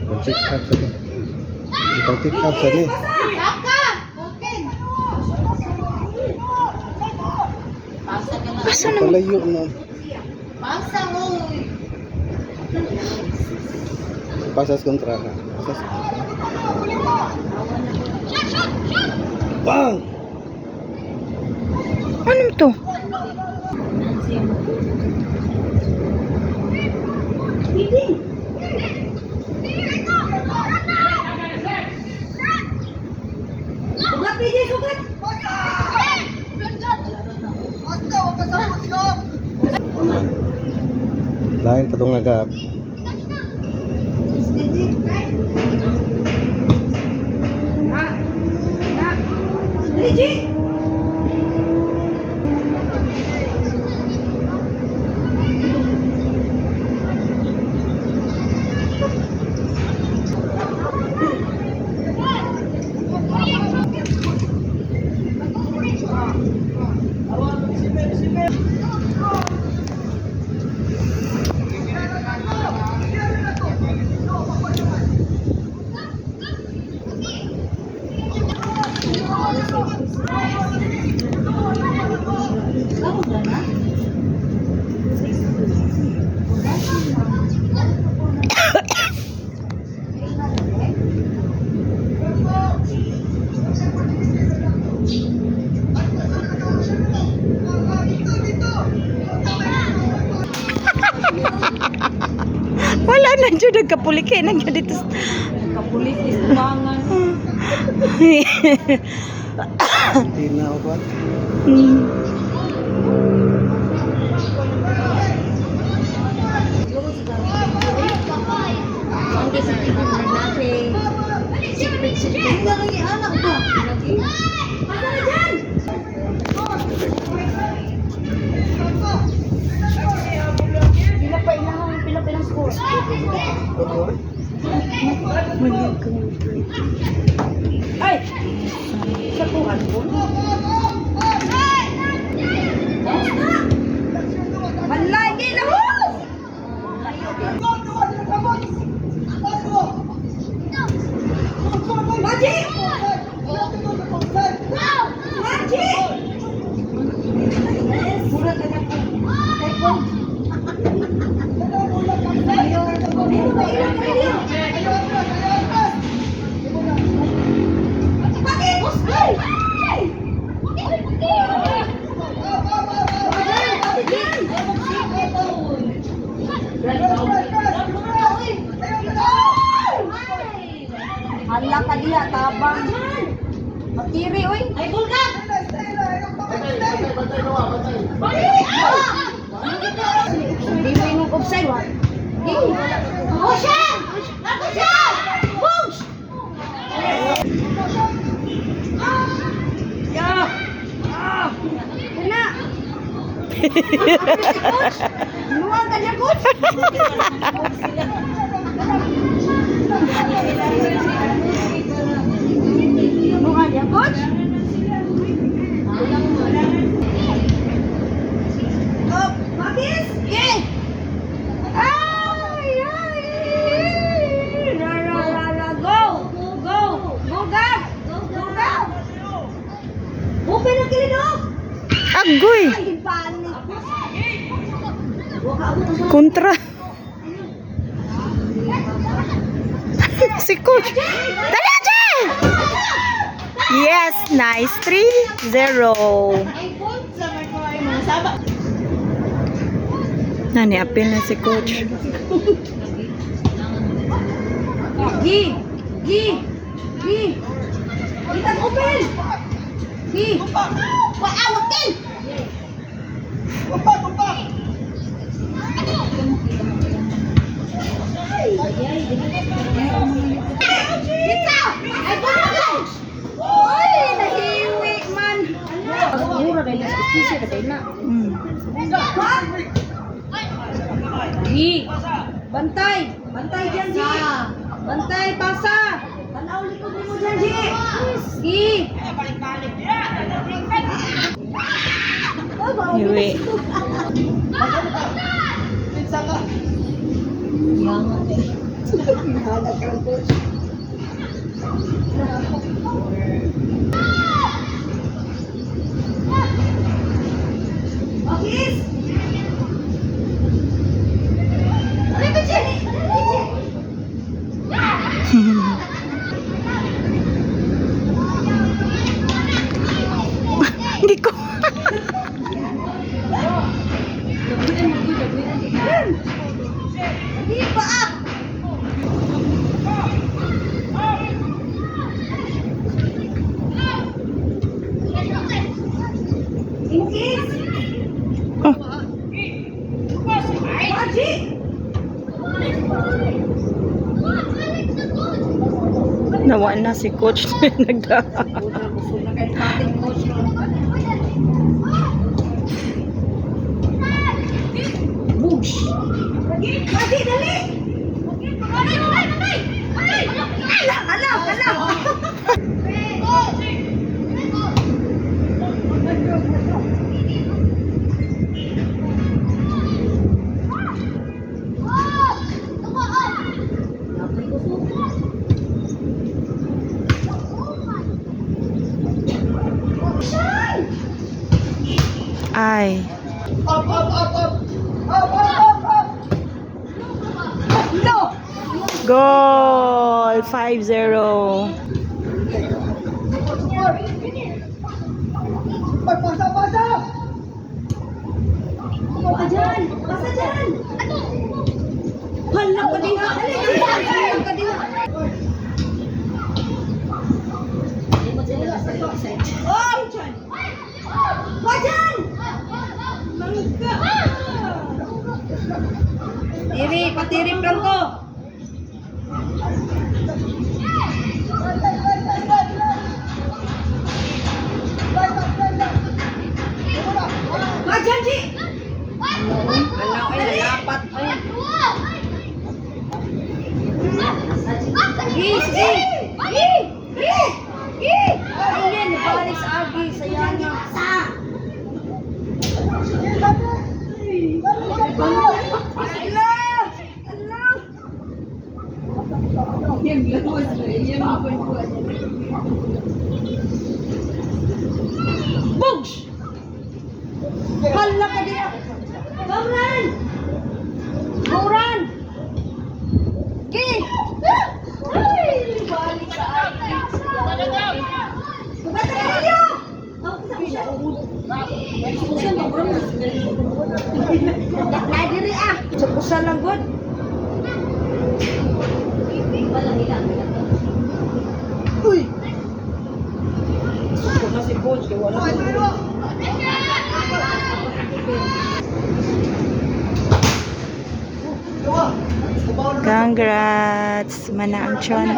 Check up sa ni. Check up sa ni. Asa na? Palayo na. Pasa mo. Pasas kontraka. Pasas. Bang! Ano to? Sugat, PJ, sugat. Lain katong nagap. PJ. Wala na dyan, nagkapulikay na dyan dito. Kapulit is tumangan. Hindi na ako ba? Ang kisipin natin. Sipit-sipit na lang yung anak ba? Pasa na dyan! Pila-pilang score. Ay! Sa tuhan ko? Malay! Di na mo! Magic! Magic! Murag ka na po. Hala ka diha, tabang. Matiri, oy. Ay, bulgak! Hindi mo yung offside, wa? Ocean! Ocean! Bugs! Kena! Luwag ka niya, coach! Luwag niya, coach! Oh, Mabis! Yeah! Ay! La! Go! Go! Go, Gab! Go, Gab! Open ang kilidog! Agoy! Ay, panik! Kontra. Si coach. Dali dyan! Yes, nice. 3-0. Nani, apil na si coach. Gi! Itag open! Gi! Awag din! Kita! Ay, bumagay! Uy, nahiwi man! Siguro dahil sa istisya ka tayo na. Gi! Bantay! Bantay dyan, Gi! Bantay, pasa! Tanaw likod mo dyan, Gi! Gi! Hiwi. Hinahanap ka ng coach. Bakit? Ano ba dyan? Hindi ko. Di ba ah? Ingkis! Oh, Baji! nawa na si coach. Nagda. Gusto na kayo sa ating coach. Bush! Baji, dali! Alam! Ay. No! Goal! 5-0. Pasa! Basa dyan! Basa dyan! Hala ka din ha! Hala ka din ha! Oh! Bajan! Tiri, patirip lang ko! Bajan, Ji! Alam ay lalapat. Sige! Ayan, nabalik sa agi. Sayang na. Bugs! Hala ka diya! Gauran! Gauran! Ki! Ay! Balik sa akin! Bata ka niyo! Dakla diri ah! Sapusan lang good! Uy! Gusto na si coach kaya wala ko. Congrats! Mana ang tiyan.